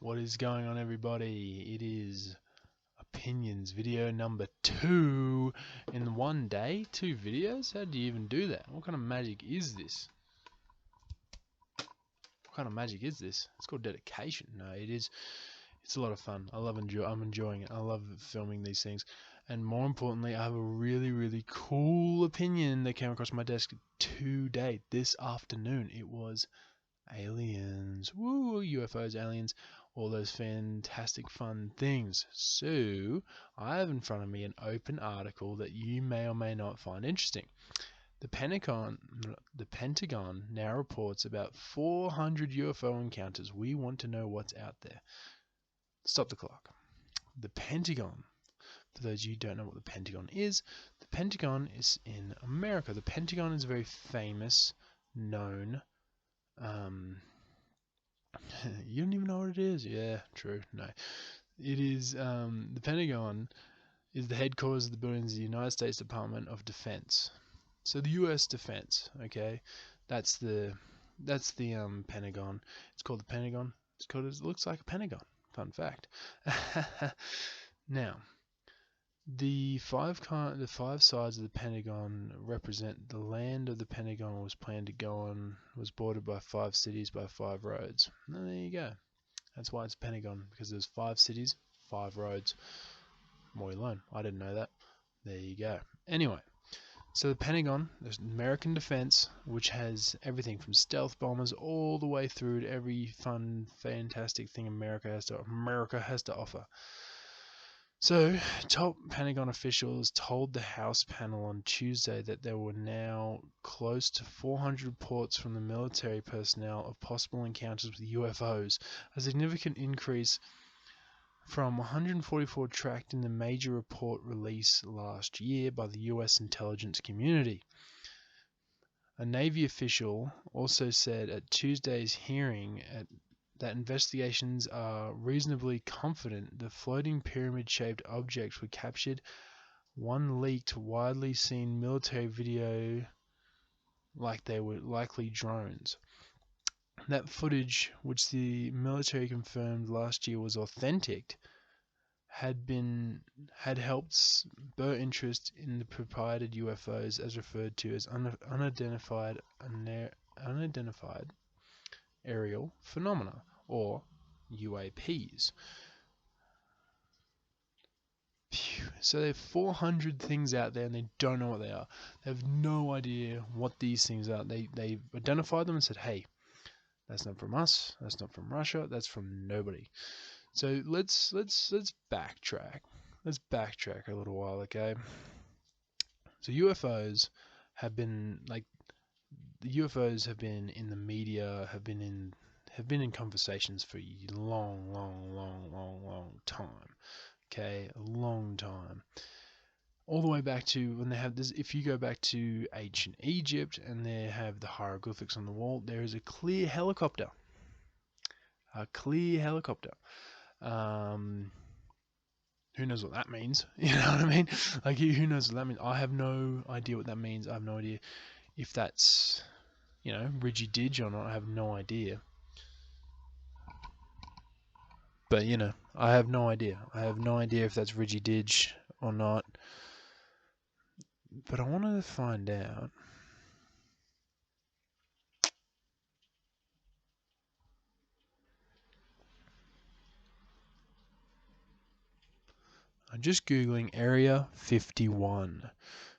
What is going on, everybody? It is Opinions video number 2 in one day. 2 videos? How do you even do that? What kind of magic is this? What kind of magic is this? It's called dedication. No, it is. It's a lot of fun. I'm enjoying it. I love filming these things. And more importantly, I have a really cool opinion that came across my desk today, this afternoon. It was aliens. Woo, UFOs, aliens, all those fantastic fun things. So, I have in front of me an open article that you may or may not find interesting. The Pentagon now reports about 400 UFO encounters. We want to know what's out there. Stop the clock. The Pentagon. For those of you who don't know what the Pentagon is, the Pentagon is in America. The Pentagon is a very famous, known, you don't even know what it is. Yeah, true. No, it is. The Pentagon is the headquarters of the buildings of the United States Department of Defense. So the U.S. Defense. Okay, that's the Pentagon. It's called the Pentagon. It's called. It looks like a pentagon. Fun fact. Now, the five sides of the Pentagon represent the land of the Pentagon was planned to go on, was bordered by 5 cities by 5 roads. And there you go. That's why it's a Pentagon, because there's 5 cities, 5 roads. More you learn. I didn't know that. There you go. Anyway, so the Pentagon, there's American defense, which has everything from stealth bombers all the way through to every fun, fantastic thing America has to offer. So, top Pentagon officials told the House panel on Tuesday that there were now close to 400 reports from the military personnel of possible encounters with UFOs, a significant increase from 144 tracked in the major report release last year by the US intelligence community. A Navy official also said at Tuesday's hearing that investigations are reasonably confident the floating pyramid-shaped objects were captured. One leaked widely seen military video like they were likely drones. That footage, which the military confirmed last year was authentic, had helped spur interest in the purported UFOs, as referred to as unidentified aerial phenomena, or UAPs. So there are 400 things out there and they don't know what they are. They have no idea what these things are. They identified them and said, hey, that's not from us, that's not from Russia, that's from nobody. So let's backtrack. Let's backtrack a little while, okay? So UFOs have been in the media, have been in conversations for a long time. Okay, a long time. All the way back to when they have this. If you go back to ancient Egypt and they have the hieroglyphics on the wall, there is a clear helicopter. A clear helicopter. Who knows what that means? You know what I mean? Like, who knows what that means? I have no idea what that means. I have no idea if that's, Riggy-Dig or not. I have no idea. But, I have no idea. I have no idea if that's Riggy-Dig or not. But I wanted to find out. I'm just Googling Area 51.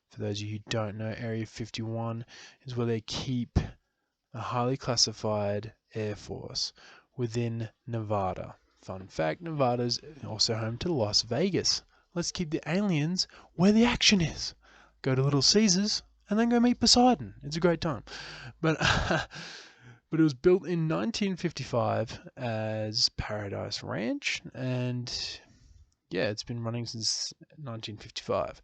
For those of you who don't know, Area 51 is where they keep a highly classified Air Force within Nevada. Fun fact, Nevada's also home to Las Vegas. Let's keep the aliens where the action is. Go to Little Caesars and then go meet Poseidon. It's a great time. But but it was built in 1955 as Paradise Ranch, and yeah, it's been running since 1955.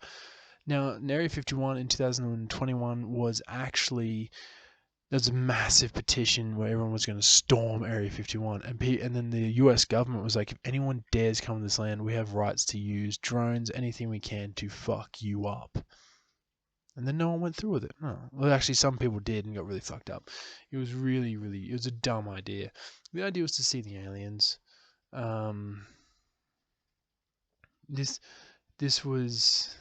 Now, Area 51 in 2021 was actually, there's a massive petition where everyone was going to storm Area 51, and then the US government was like, if anyone dares come to this land, we have rights to use drones, anything we can to fuck you up. And then no one went through with it. No. Well, actually, some people did and got really fucked up. It was it was a dumb idea. The idea was to see the aliens. Um, this was,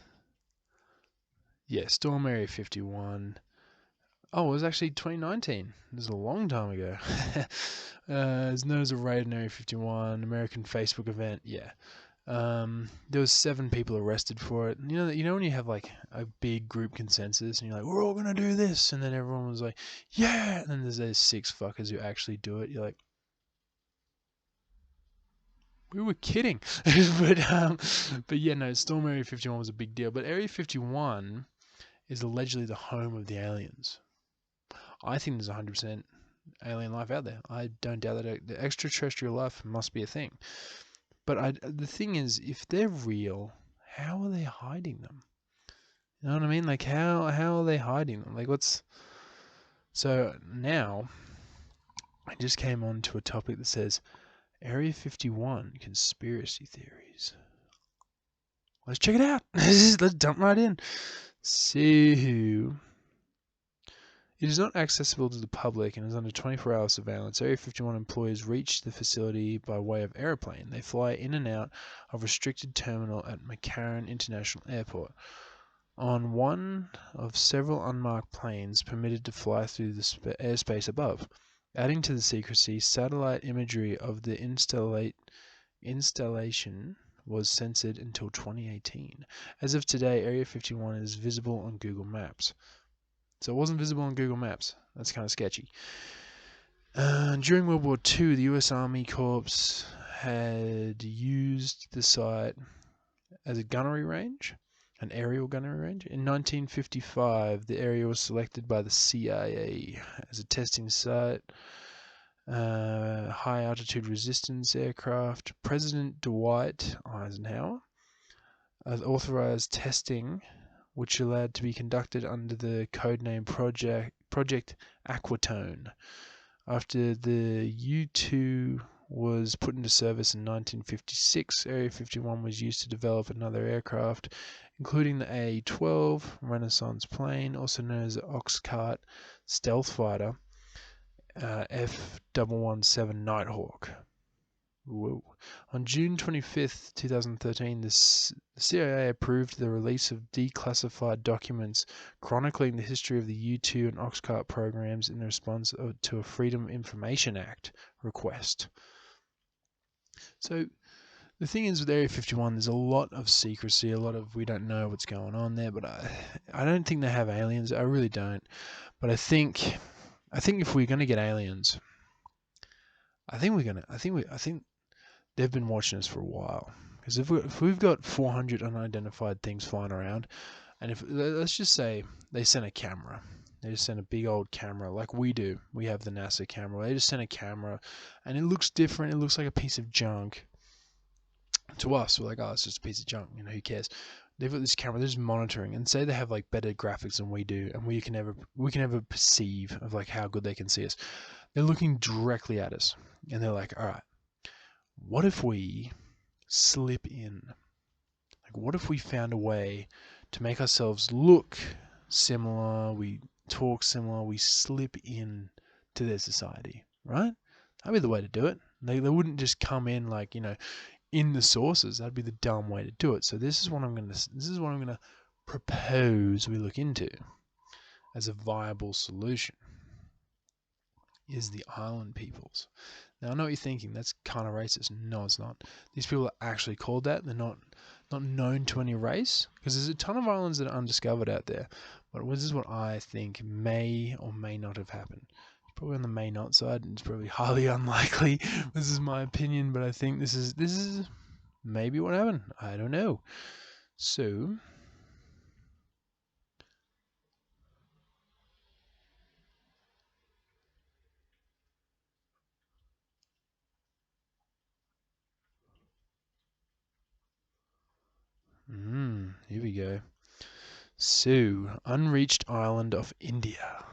yeah, Storm Area 51. Oh, it was actually 2019. It was a long time ago. It's known as a raid in Area 51, American Facebook event. Yeah. There was 7 people arrested for it. You know when you have like a big group consensus and you're like, we're all gonna do this, and then everyone was like, yeah, and then there's those 6 fuckers who actually do it. You're like, we were kidding. But yeah, no, Storm Area 51 was a big deal. But Area 51 is allegedly the home of the aliens. I think there's 100% alien life out there. I don't doubt that the extraterrestrial life must be a thing. But the thing is, if they're real, how are they hiding them? You know what I mean? Like, how are they hiding them? Like, what's... So now, I just came on to a topic that says, Area 51 conspiracy theories. Let's check it out. Let's jump right in. So, it is not accessible to the public and is under 24-hour surveillance. Area 51 employees reach the facility by way of aeroplane. They fly in and out of restricted terminal at McCarran International Airport on one of several unmarked planes permitted to fly through the airspace above. Adding to the secrecy, satellite imagery of the installation was censored until 2018. As of today, Area 51 is visible on Google Maps. So it wasn't visible on Google Maps. That's kind of sketchy. During World War II, the US Army Corps had used the site as a gunnery range, an aerial gunnery range. In 1955, the area was selected by the CIA as a testing site. High altitude resistance aircraft. President Dwight Eisenhower authorized testing, which allowed to be conducted under the codename Project Aquatone. After the U-2 was put into service in 1956, Area 51 was used to develop another aircraft, including the A-12 Renaissance plane, also known as the Oxcart stealth fighter, F-117 Nighthawk. Whoa. On June 25th, 2013, the CIA approved the release of declassified documents chronicling the history of the U-2 and Oxcart programs in response to a Freedom of Information Act request. So the thing is with Area 51, there's a lot of secrecy, a lot of we don't know what's going on there, but I don't think they have aliens. I really don't. But I think if we're going to get aliens, I think they've been watching us for a while. Because if we've got 400 unidentified things flying around, and if let's just say they sent a camera, they just sent a big old camera like we do. We have the NASA camera. They just sent a camera, and it looks different. It looks like a piece of junk. To us, we're like, oh, it's just a piece of junk. You know, who cares? They've got this camera. They're just monitoring, and say they have like better graphics than we do, and we can never perceive of like how good they can see us. They're looking directly at us, and they're like, all right, what if we slip in? Like, what if we found a way to make ourselves look similar, we talk similar, we slip in to their society, right? That'd be the way to do it. They wouldn't just come in like, in the sources. That'd be the dumb way to do it. So this is what I'm gonna propose we look into as a viable solution, is the island peoples. Now I know what you're thinking, that's kind of racist. No, it's not. These people are actually called that. They're not known to any race, because there's a ton of islands that are undiscovered out there. But this is what I think may or may not have happened. It's probably on the may not side, and it's probably highly unlikely. This is my opinion, but I think this is maybe what happened. I don't know. So here we go. So, unreached island of India.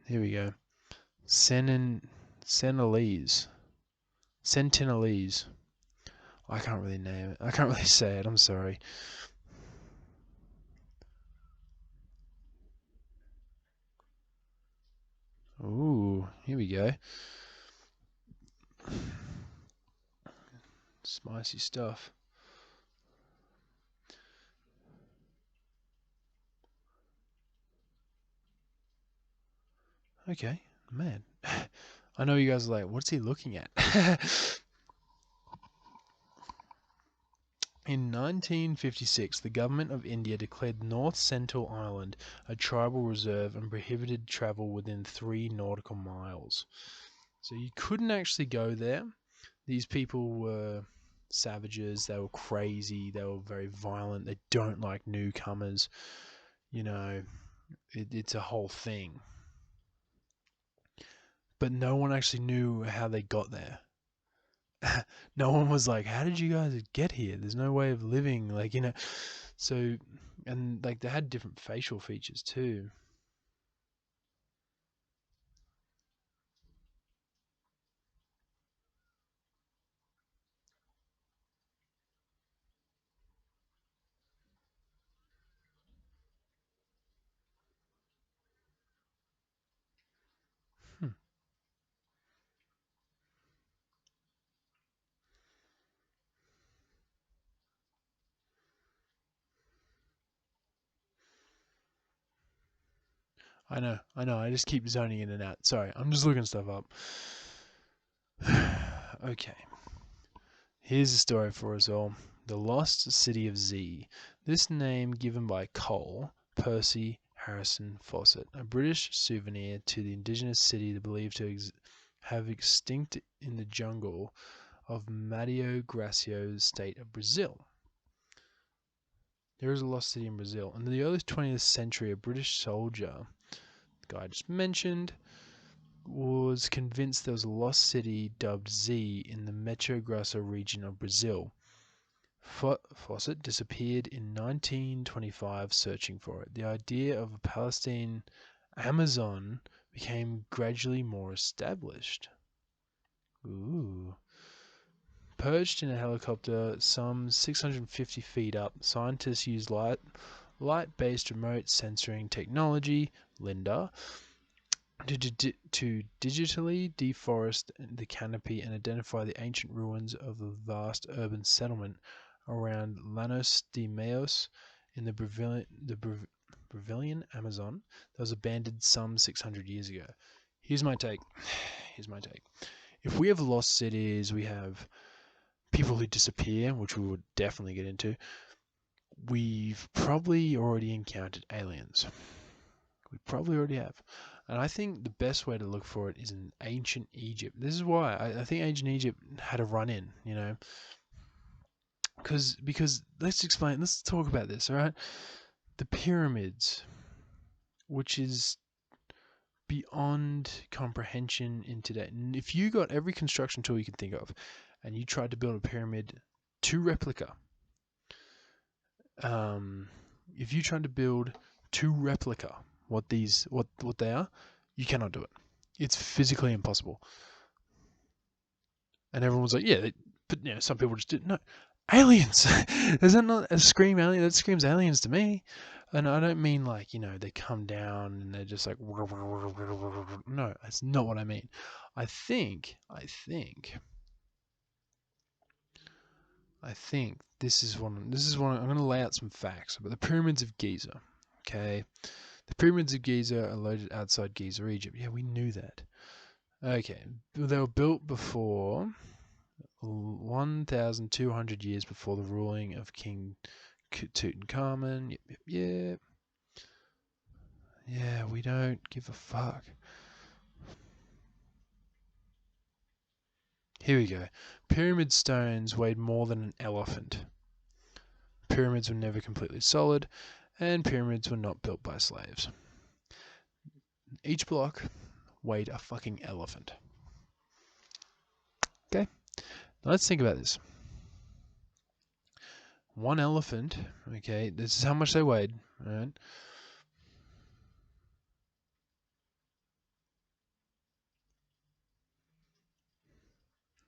Here we go. Sentinelese. I can't really name it. I can't really say it. I'm sorry. Ooh, here we go. Spicy stuff. Okay, man. I know you guys are like, what's he looking at? In 1956, the government of India declared North Central Island a tribal reserve and prohibited travel within 3 nautical miles. So you couldn't actually go there. These people were savages, they were crazy, they were very violent, they don't like newcomers. You know, it's a whole thing. But no one actually knew how they got there. No one was like, how did you guys get here? There's no way of living, like, so, and like they had different facial features too. Hmm. I know, I just keep zoning in and out. Sorry, I'm just looking stuff up. Okay, here's a story for us all. The Lost City of Z. This name given by Cole Percy Harrison Fawcett, a British souvenir to the indigenous city believed to have extinct in the jungle of Mato Grosso state of Brazil. There is a lost city in Brazil. In the early 20th century, a British soldier, the guy I just mentioned, was convinced there was a lost city dubbed Z in the Mato Grosso region of Brazil. Fawcett disappeared in 1925 searching for it. The idea of a Palestine Amazon became gradually more established. Ooh. Perched in a helicopter some 650 feet up, scientists used light-based remote sensoring technology, LINDAR, to digitally deforest the canopy and identify the ancient ruins of a vast urban settlement around Llanos de Meos in the Brazilian Amazon that was abandoned some 600 years ago. Here's my take. If we have lost cities, we have people who disappear, which we would definitely get into, we've probably already encountered aliens. We probably already have. And I think the best way to look for it is in ancient Egypt. This is why I think ancient Egypt had a run in, because let's talk about this, all right? The pyramids, which is beyond comprehension in today. If you got every construction tool you can think of and you tried to build a pyramid to replica, if you tried to build to replica what they are, you cannot do it. It's physically impossible. And everyone was like, yeah, but some people just didn't know. Aliens! Is that not a scream alien? That screams aliens to me. And I don't mean like, they come down and they're just like, no, that's not what I mean. I think this is one. I'm going to lay out some facts about the pyramids of Giza. Okay, the pyramids of Giza are located outside Giza, Egypt. Yeah, we knew that. Okay, they were built before 1,200 years before the ruling of King Tutankhamun. Yep. Yeah, we don't give a fuck. Here we go. Pyramid stones weighed more than an elephant. Pyramids were never completely solid, and pyramids were not built by slaves. Each block weighed a fucking elephant. Okay, now let's think about this. One elephant, okay, this is how much they weighed, alright?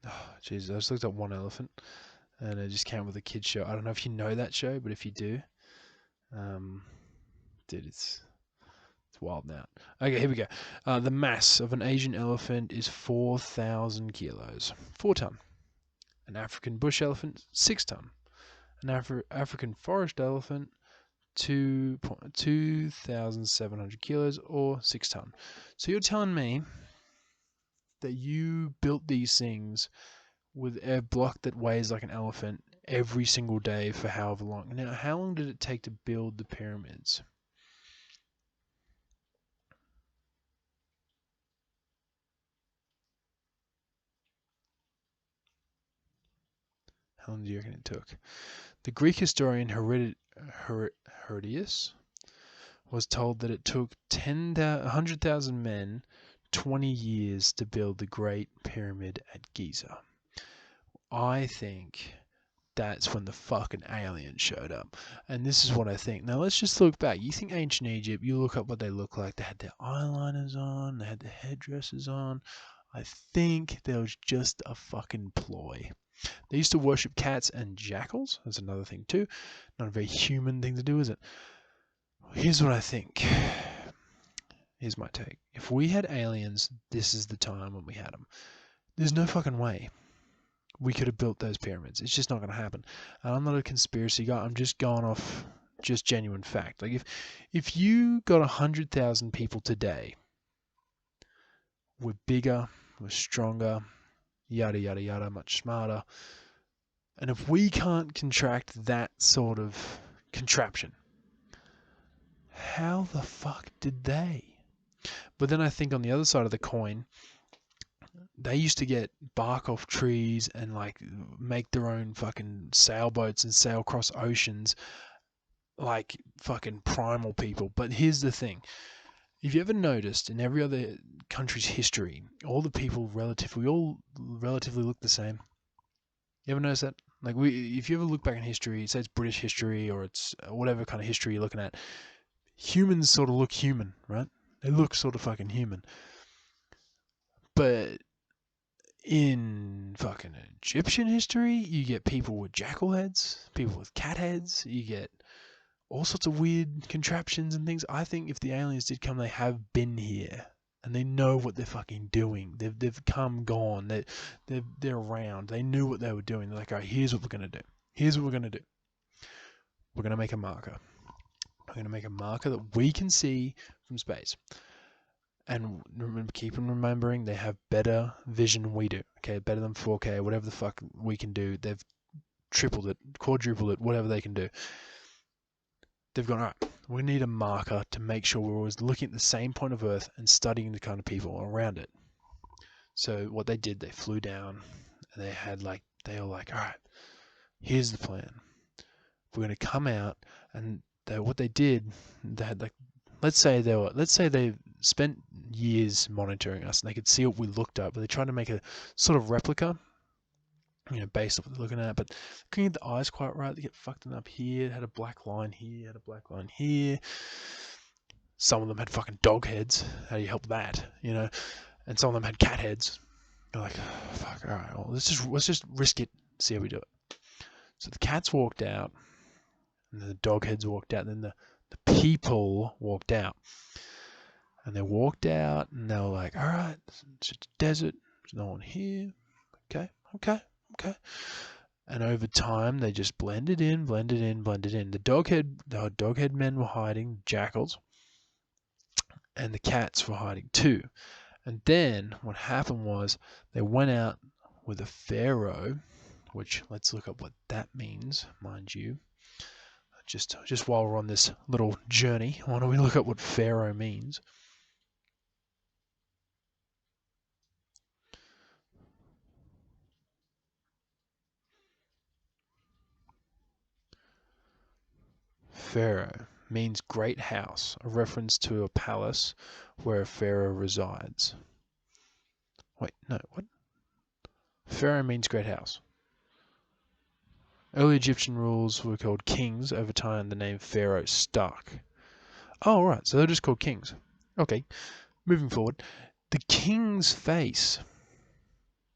Oh, Jesus, I just looked up one elephant, and it just came up with a kid's show. I don't know if you know that show, but if you do, dude, it's wild now. Okay, here we go. The mass of an Asian elephant is 4,000 kilos. 4 ton. An African bush elephant, 6 ton. An African forest elephant, 2,700 kilos or 6 ton. So you're telling me that you built these things with a block that weighs like an elephant every single day for however long. Now, how long did it take to build the pyramids? How long do you reckon it took? The Greek historian Herodotus was told that it took 100,000 men 20 years to build the Great Pyramid at Giza. I think that's when the fucking aliens showed up. And this is what I think. Now let's just look back. You think ancient Egypt, you look up what they look like. They had their eyeliners on, they had their headdresses on. I think there was just a fucking ploy. They used to worship cats and jackals. That's another thing too. Not a very human thing to do, is it? Here's what I think. Here's my take. If we had aliens, this is the time when we had them. There's no fucking way we could have built those pyramids. It's just not going to happen. And I'm not a conspiracy guy. I'm just going off just genuine fact. Like if you got 100,000 people today, we're bigger, we're stronger, yada yada yada, much smarter. And if we can't contract that sort of contraption, how the fuck did they? But then I think on the other side of the coin, they used to get bark off trees and like make their own fucking sailboats and sail across oceans like fucking primal people. But here's the thing. If you ever noticed in every other country's history, all the people we all relatively look the same. You ever notice that? Like if you ever look back in history, say it's British history or it's whatever kind of history you're looking at, humans sort of look human, right? They look sort of fucking human. But in fucking Egyptian history, you get people with jackal heads, people with cat heads, you get all sorts of weird contraptions and things. I think if the aliens did come, they have been here and they know what they're fucking doing. They've come, gone. They're around. They knew what they were doing. They're like, all right, here's what we're gonna do. Here's what we're gonna do. We're gonna make a marker. We're gonna make a marker that we can see from space. And keep on remembering, they have better vision than we do. Okay, better than 4K, whatever the fuck we can do. They've tripled it, quadrupled it, whatever they can do. They've gone, all right, we need a marker to make sure we're always looking at the same point of Earth and studying the kind of people around it. So what they did, they flew down and they were like, all right, here's the plan. We're going to come out, and what they did, they had like, let's say they spent years monitoring us and they could see what we looked at, but they tried to make a sort of replica, based on what they're looking at, but couldn't get the eyes quite right. They get fucked up here, had a black line here, had a black line here. Some of them had fucking dog heads. How do you help that? And some of them had cat heads. You're like, oh, fuck, all right, well, let's just risk it, see how we do it. So the cats walked out, and then the dog heads walked out, and then the people walked out. And they walked out, and they were like, all right, it's just a desert. There's no one here. Okay. And over time, they just blended in. The doghead men were hiding, jackals, and the cats were hiding too. And then what happened was they went out with a pharaoh, which let's look up what that means, mind you. Just while we're on this little journey, why don't we look up what pharaoh means? Pharaoh means great house, a reference to a palace where a pharaoh resides. Wait, no, what? Pharaoh means great house. Early Egyptian rules were called kings. Over time, the name pharaoh stuck. Oh, right, so they're just called kings. Okay, moving forward. The king's face.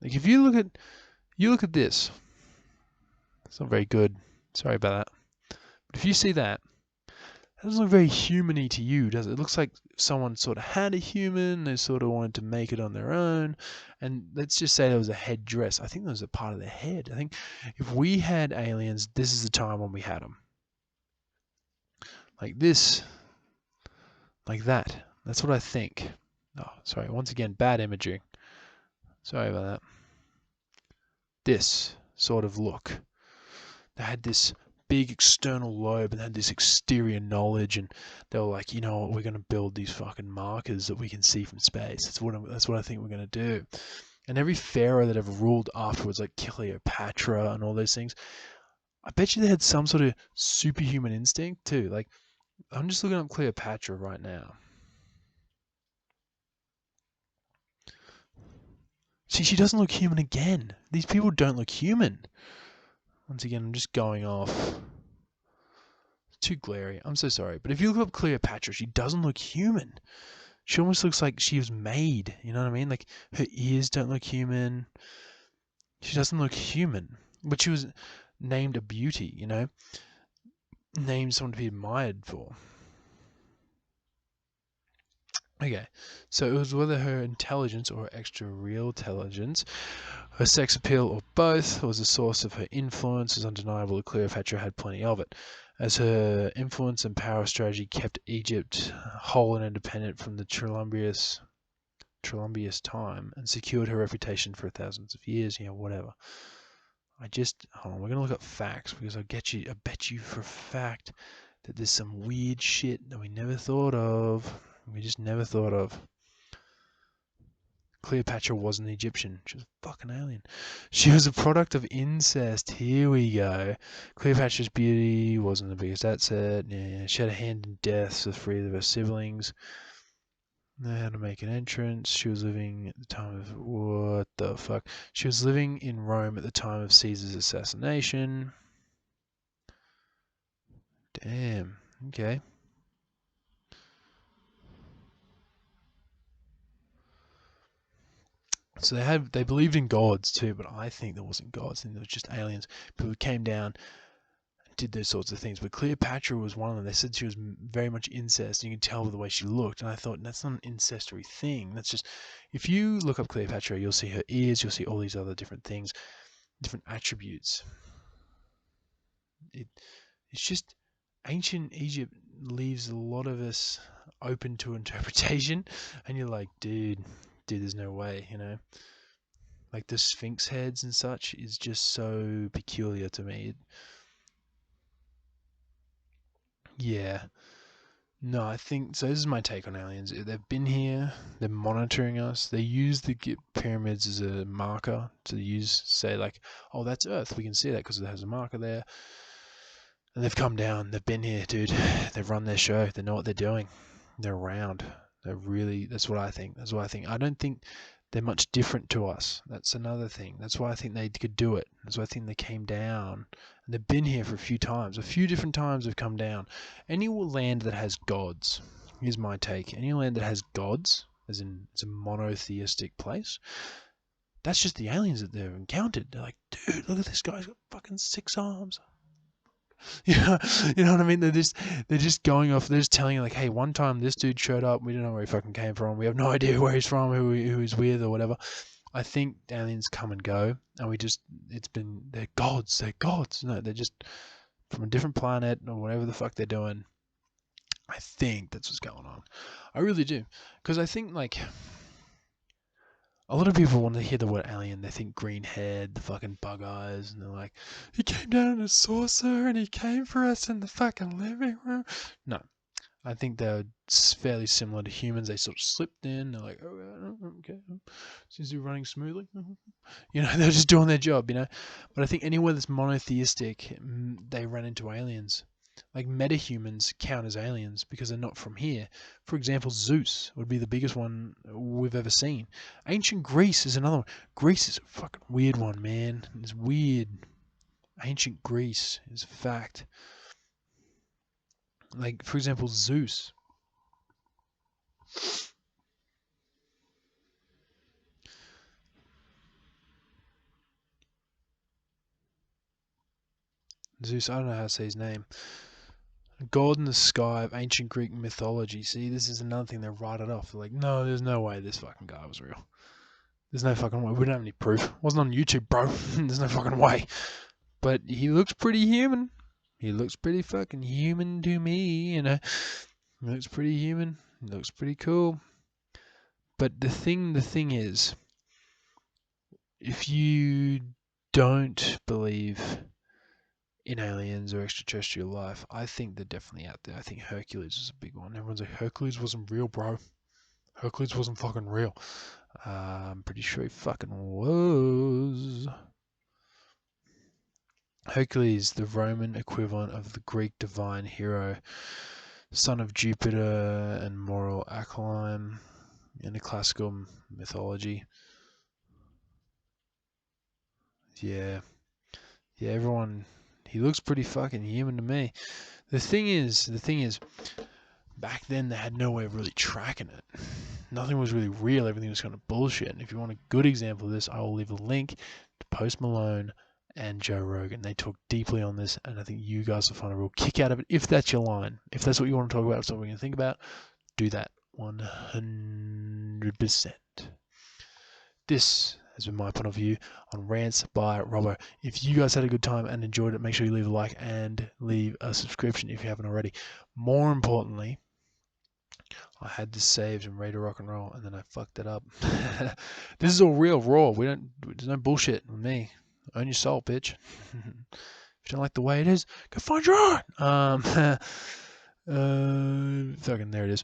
Like if you look at this. It's not very good. Sorry about that. But if you see that, It doesn't look very human-y to you, does it? It looks like someone sort of had a human, they sort of wanted to make it on their own, and let's just say there was a head dress. I think there was a part of their head. I think if we had aliens, this is the time when we had them. Like this, like that. That's what I think. Oh, sorry, once again, bad imagery. Sorry about that. This sort of look. They had this big external lobe and had this exterior knowledge, and they were like, you know what, we're going to build these fucking markers that we can see from space. That's what I think we're going to do. And every pharaoh that ever ruled afterwards, like Cleopatra and all those things, I bet you they had some sort of superhuman instinct too. Like, I'm just looking up Cleopatra right now. See, she doesn't look human again. These people don't look human. Once again, I'm just going off. It's too glary. I'm so sorry. But if you look up Cleopatra, she doesn't look human. She almost looks like she was made. You know what I mean? Like, her ears don't look human. She doesn't look human. But she was named a beauty, you know? Named someone to be admired for. Okay, so it was whether her intelligence or extra real intelligence, her sex appeal or both, was the source of her influence. It was undeniable that Cleopatra had plenty of it, as her influence and power strategy kept Egypt whole and independent from the tumultuous time and secured her reputation for thousands of years. You know, whatever. Hold on. We're gonna look up facts because I bet you for a fact that there's some weird shit that we never thought of. We just never thought of. Cleopatra wasn't Egyptian. She was a fucking alien. She was a product of incest. Here we go. Cleopatra's beauty wasn't the biggest asset. Yeah, she had a hand in deaths of three of her siblings. They had to make an entrance. She was living at the time of... What the fuck? She was living in Rome at the time of Caesar's assassination. Damn. Okay. So they believed in gods too, but I think there wasn't gods. I think there was just aliens. People came down and did those sorts of things. But Cleopatra was one of them. They said she was very much incest, and you could tell by the way she looked. And I thought, that's not an incestuary thing. That's just, if you look up Cleopatra, you'll see her ears, you'll see all these other different things, different attributes. It's just ancient Egypt leaves a lot of us open to interpretation, and you're like, dude, there's no way, you know. Like the Sphinx heads and such is just so peculiar to me. Yeah. No, I think so. This is my take on aliens. They've been here. They're monitoring us. They use the pyramids as a marker to use, say like, oh, that's Earth. We can see that because it has a marker there. And they've come down. They've been here, dude. They've run their show. They know what they're doing. They're around. They're really. That's what I think. That's what I think. I don't think they're much different to us. That's another thing. That's why I think they could do it. That's why I think they came down. And they've been here for a few times. A few different times they've come down. Any land that has gods, here's my take. Any land that has gods, as in it's a monotheistic place, that's just the aliens that they've encountered. They're like, dude, look at this guy's got fucking 6 arms. Yeah, you know what I mean? They're just going off. They're just telling you like, hey, one time this dude showed up. We don't know where he fucking came from. We have no idea where he's from, who he's with, or whatever. I think aliens come and go, and they're gods. They're gods. No, they're just from a different planet or whatever the fuck they're doing. I think that's what's going on. I really do, because I think like a lot of people, when they hear the word alien, they think green head, the fucking bug eyes, and they're like, he came down in a saucer and he came for us in the fucking living room. No, I think they're fairly similar to humans. They sort of slipped in. They're like, oh, okay, seems to be running smoothly. You know, they're just doing their job, you know. But I think anywhere that's monotheistic, they run into aliens. Like metahumans count as aliens because they're not from here. For example, Zeus would be the biggest one we've ever seen. Ancient Greece is another one. Greece is a fucking weird one, man. It's weird. Ancient Greece is a fact. Like, for example, Zeus. Zeus, I don't know how to say his name. God in the sky of ancient Greek mythology. See, this is another thing they write it off. They're like, no, there's no way this fucking guy was real. There's no fucking way. We don't have any proof. It wasn't on YouTube, bro. There's no fucking way. But he looks pretty human. He looks pretty fucking human to me, you know. He looks pretty human. He looks pretty cool. But the thing is, if you don't believe in aliens or extraterrestrial life, I think they're definitely out there. I think Hercules is a big one. Everyone's like, Hercules wasn't real, bro. Hercules wasn't fucking real. I'm pretty sure he fucking was. Hercules, the Roman equivalent of the Greek divine hero, son of Jupiter and moral Apollyon in the classical mythology. Yeah, everyone, he looks pretty fucking human to me. The thing is, back then they had no way of really tracking it. Nothing was really real. Everything was kind of bullshit. And if you want a good example of this, I will leave a link to Post Malone and Joe Rogan. They talk deeply on this, and I think you guys will find a real kick out of it. If that's your line, if that's what you want to talk about, if that's what we're going to think about, do that 100%. This has been my point of view on Rants by Robbo. If you guys had a good time and enjoyed it, make sure you leave a like and leave a subscription if you haven't already. More importantly, I had this saved and ready to rock and roll, and then I fucked it up. This is all real, raw. There's no bullshit with me. Own your soul, bitch. If you don't like the way it is, go find your own. Fucking there it is.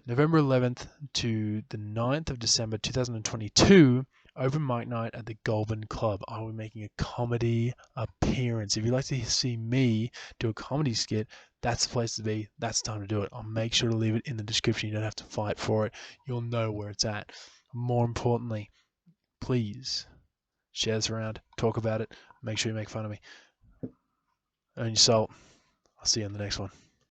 November 11th to the 9th of December 2022, open mic night at the Goulburn Club. I will be making a comedy appearance. If you'd like to see me do a comedy skit, that's the place to be. That's the time to do it. I'll make sure to leave it in the description. You don't have to fight for it. You'll know where it's at. More importantly, please share this around. Talk about it. Make sure you make fun of me. Earn your salt. I'll see you on the next one.